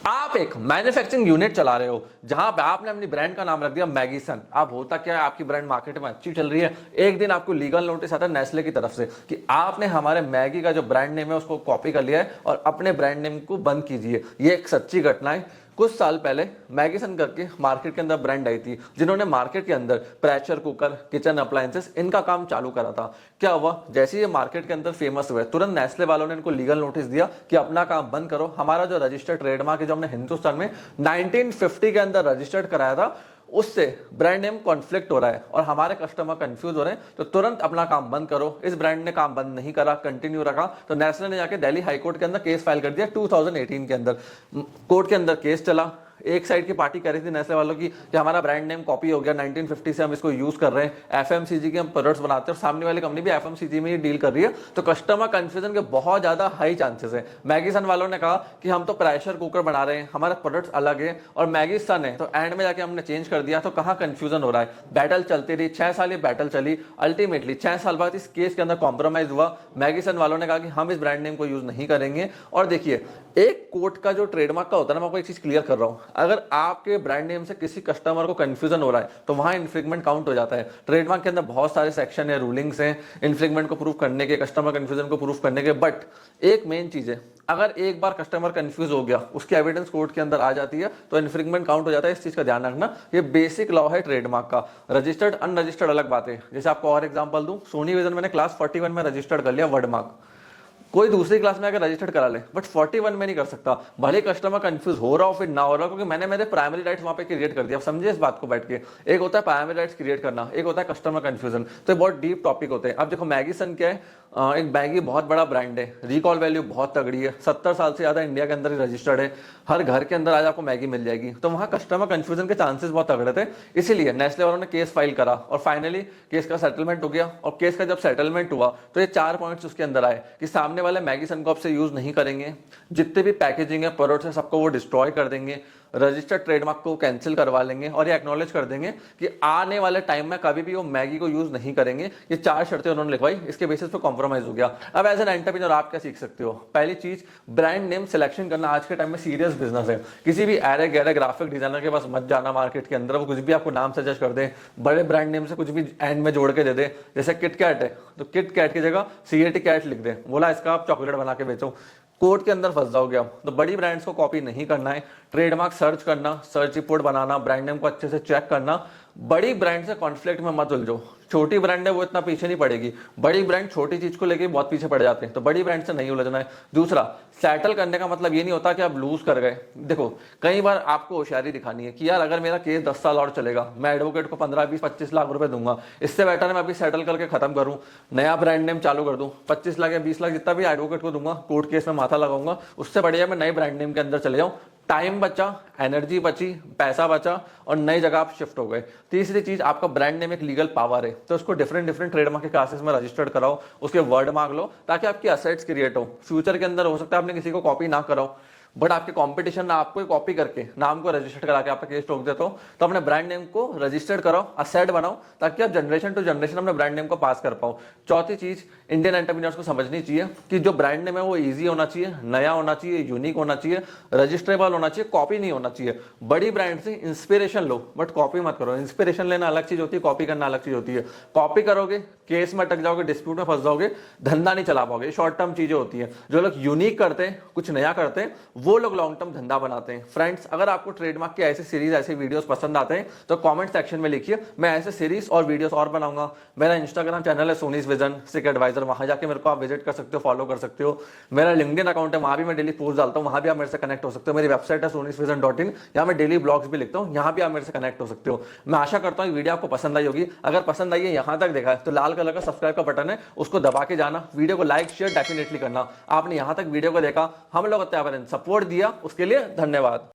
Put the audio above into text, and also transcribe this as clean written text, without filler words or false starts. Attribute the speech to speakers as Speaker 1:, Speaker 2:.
Speaker 1: आप एक manufacturing unit चला रहे हो जहां पे आपने अपनी ब्रांड का नाम रख दिया मैगीसन। अब होता क्या है, आपकी ब्रांड मार्केट में अच्छी चल रही है, एक दिन आपको लीगल नोटिस आता है नेस्ले की तरफ से कि आपने हमारे मैगी का जो ब्रांड नेम है उसको कॉपी कर लिया है और अपने ब्रांड नेम को बंद कीजिए। ये एक सच्ची घटना है। कुछ साल पहले मैगीसन करके मार्केट के अंदर ब्रांड आई थी जिन्होंने मार्केट के अंदर प्रेशर कुकर, किचन अप्लायंसेस, इनका काम चालू करा था। क्या हुआ, जैसे ये मार्केट के अंदर फेमस हुए तुरंत नेस्ले वालों ने इनको लीगल नोटिस दिया कि अपना काम बंद करो। हमारा जो रजिस्टर्ड ट्रेडमार्क है जो हमने हिंदुस्तान में 1950 के अंदर रजिस्टर्ड कराया था, उससे ब्रांड नेम कॉन्फ्लिक्ट हो रहा है और हमारे कस्टमर कंफ्यूज हो रहे हैं, तो तुरंत अपना काम बंद करो। इस ब्रांड ने काम बंद नहीं करा, कंटिन्यू रखा, तो नेस्ले ने जाके दिल्ली हाई कोर्ट के अंदर केस फाइल कर दिया। 2018 के अंदर कोर्ट के अंदर केस चला। एक साइड की पार्टी कह रही थी नेस्ले वालों की कि हमारा ब्रांड नेम कॉपी हो गया, 1950 से हम इसको यूज कर रहे हैं, एफएमसीजी के हम प्रोडक्ट्स बनाते हैं और सामने वाली कंपनी भी एफएमसीजी में ही डील कर रही है, तो कस्टमर कंफ्यूजन के बहुत ज्यादा हाई चांसेस है। मैगीसन वालों ने कहा कि हम तो प्रेशर कुकर बना रहे हैं, हमारे प्रोडक्ट्स अलग है, और मैगीसन है, तो एंड में जाके हमने चेंज कर दिया। तो कहाँ कंफ्यूजन हो रहा है। बैटल चलती रही, 6 साल ये बैटल चली। अल्टीमेटली 6 साल बाद इस केस के अंदर कॉम्प्रोमाइज हुआ। मैगीसन वालों ने कहा कि हम इस ब्रांड नेम को यूज नहीं करेंगे। और देखिए, एक कोर्ट का जो ट्रेडमार्क का होता है ना, मैं आपको एक चीज क्लियर कर रहा हूं, अगर आपके ब्रांड नेम से किसी कस्टमर को कंफ्यूजन हो रहा है तो वहां इन्फ्रिंगमेंट काउंट हो जाता है। ट्रेडमार्क के अंदर बहुत सारे सेक्शन है, रूलिंग्स हैं इन्फ्रिंगमेंट को प्रूव करने के, कस्टमर कंफ्यूजन को प्रूव करने के। बट एक मेन चीज है, अगर एक बार कस्टमर कंफ्यूज हो गया, उसकी एविडेंस कोर्ट के अंदर आ जाती है, तो इन्फ्रिंगमेंट काउंट हो जाता है। इस चीज का ध्यान रखना, ये बेसिक लॉ है ट्रेडमार्क का। रजिस्टर्ड अनरजिस्टर्ड अलग बात है। जैसे आपको और एग्जांपल दूं, सोनी विजन मैंने क्लास 41 में रजिस्टर्ड कर लिया वर्डमार्क, कोई दूसरी क्लास में आकर रजिस्टर्ड करा ले, बट 41 में नहीं कर सकता। भले कस्टमर कंफ्यूज हो रहा हो फिर ना हो रहा हो, क्योंकि मैंने मेरे प्राइमरी राइट्स वहां पे क्रिएट कर दिया। अब समझिए इस बात को बैठ के, एक होता है प्राइमरी राइट्स क्रिएट करना, एक होता है कस्टमर कंफ्यूजन। तो ये बहुत डीप टॉपिक होते हैं। अब देखो मैगीसन क्या है, एक मैगी बहुत बड़ा ब्रांड है, रिकॉल वैल्यू बहुत तगड़ी है, 70 साल से ज्यादा इंडिया के अंदर ही रजिस्टर्ड है, हर घर के अंदर आज आपको मैगी मिल जाएगी। तो वहां कस्टमर कंफ्यूजन के चांसेस बहुत तगड़े थे, इसीलिए नेस्ले वालों ने केस फाइल करा और फाइनली केस का सेटलमेंट हो गया। और केस का जब सेटलमेंट हुआ तो ये 4 पॉइंट्स उसके अंदर आए कि सामने वाले मैगीसन को आपसे यूज नहीं करेंगे, जितने भी पैकेजिंग है प्रोडक्ट्स है सबको वो डिस्ट्रॉय कर देंगे, रजिस्टर्ड ट्रेडमार्क को कैंसिल करवा लेंगे और ये एक्नॉलेज कर देंगे कि आने वाले टाइम में कभी भी वो मैगी को यूज नहीं करेंगे। ये 4 शर्तें उन्होंने लिखवाई, इसके बेसिस पे कॉम्प्रोमाइज हो गया। अब एज एन एंटरप्रेन्योर आप क्या सीख सकते हो? पहली चीज, ब्रांड नेम सिलेक्शन करना आज के टाइम में सीरियस बिजनेस है। किसी भी एरे गैरे ग्राफिक डिजाइनर के पास मत जाना मार्केट के अंदर, वो कुछ भी आपको नाम सजेस्ट कर दे, बड़े ब्रांड नेम से कुछ भी एंड में जोड़ के दे दे। जैसे किटकैट है तो किटकैट की जगह सीएटी कैट लिख दे, बोला इसका आप चॉकलेट बना के बेचो, कोर्ट के अंदर फंस जाओगे आप। तो बड़ी ब्रांड्स को कॉपी नहीं करना है, ट्रेडमार्क सर्च करना, सर्च रिपोर्ट बनाना, ब्रांड नेम को अच्छे से चेक करना। बड़ी ब्रांड से कॉन्फ्लिक्ट में मत उलझो। छोटी ब्रांड है वो इतना पीछे नहीं पड़ेगी, बड़ी ब्रांड छोटी चीज को लेके बहुत पीछे पड़ जाते हैं, तो बड़ी ब्रांड से नहीं उलझना है। दूसरा, सेटल करने का मतलब ये नहीं होता कि आप लूज कर गए। देखो, कई बार आपको होशियारी दिखानी है कि यार अगर मेरा केस 10 साल और चलेगा, मैं एडवोकेट को 15, 20, 25 लाख रुपए दूंगा, इससे बेटर है मैं अभी सेटल करके खत्म करूं, नया ब्रांड नेम चालू कर दूं, 25 लाख या 20 लाख जितना भी एडवोकेट को दूंगा, कोर्ट केस में माथा लगाऊंगा, उससे बढ़िया मैं नए ब्रांड नेम के अंदर चले जाऊं। टाइम बचा, एनर्जी बची, पैसा बचा और नई जगह आप शिफ्ट हो गए। तीसरी चीज, आपका ब्रांड नेम एक लीगल पावर है, तो उसको डिफरेंट ट्रेडमार्क के क्लासेस में रजिस्टर्ड कराओ, उसके वर्ड मार्क लो, ताकि आपकी असेट्स क्रिएट हो। फ्यूचर के अंदर हो सकता है आपने किसी को कॉपी ना कराओ, बट आपके कंपटीशन ना आपको कॉपी करके नाम को रजिस्टर्ड करा के आपका केस ठोक देते हो, तो अपने ब्रांड नेम को रजिस्टर्ड कराओ, असेट बनाओ, ताकि आप जनरेशन टू जनरेशन अपने ब्रांड नेम को पास कर पाओ। चौथी चीज, इंडियन एंटरप्रेन्योर्स को समझनी चाहिए कि जो ब्रांड नेम है वो इजी होना चाहिए, नया होना चाहिए, यूनिक होना चाहिए, रजिस्ट्रेबल होना चाहिए, कॉपी नहीं होना चाहिए। बड़ी ब्रांड से इंस्पिरेशन लो बट कॉपी मत करो। इंस्पिरेशन लेना अलग चीज होती है, कॉपी करना अलग चीज होती है। कॉपी करोगे केस में अटक जाओगे, डिस्प्यूट में फंस जाओगे, धंधा नहीं चला पाओगे। शॉर्ट टर्म चीजें होती है। जो लोग यूनिक करते हैं, कुछ नया करते हैं, वो लोग लॉन्ग टर्म धंधा बनाते हैं। फ्रेंड्स, अगर आपको ट्रेडमार्क के ऐसे सीरीज, ऐसे वीडियोस पसंद आते हैं तो कमेंट सेक्शन में लिखिए, मैं ऐसे सीरीज और वीडियोस और बनाऊंगा। मेरा इंस्टाग्राम चैनल है सोनीज विजन सिक एडवाइजर, वहां जाके मेरे को आप विजिट कर सकते हो, फॉलो कर सकते हो। मेरा लिंक्डइन अकाउंट है, वहां भी मैं डेली पोस्ट डालता हूं, वहां भी आप मेरे से कनेक्ट हो सकते हो। मेरी वेबसाइट है sonizvision.in, यहाँ मैं डेली ब्लॉग्स भी लिखता हूँ, यहाँ भी आप मेरे से कनेक्ट हो सकते हो। मैं आशा करता हूँ वीडियो आपको पसंद आई होगी। अगर पसंद आई है, यहाँ तक देखा है, तो लाल कलर का सब्सक्राइब का बटन है, उसको दबा के जाना, वीडियो को लाइक शेयर डेफिनेटली करना। आपने यहाँ तक वीडियो को देखा, हम लोग सपोर्ट दिया, उसके लिए धन्यवाद।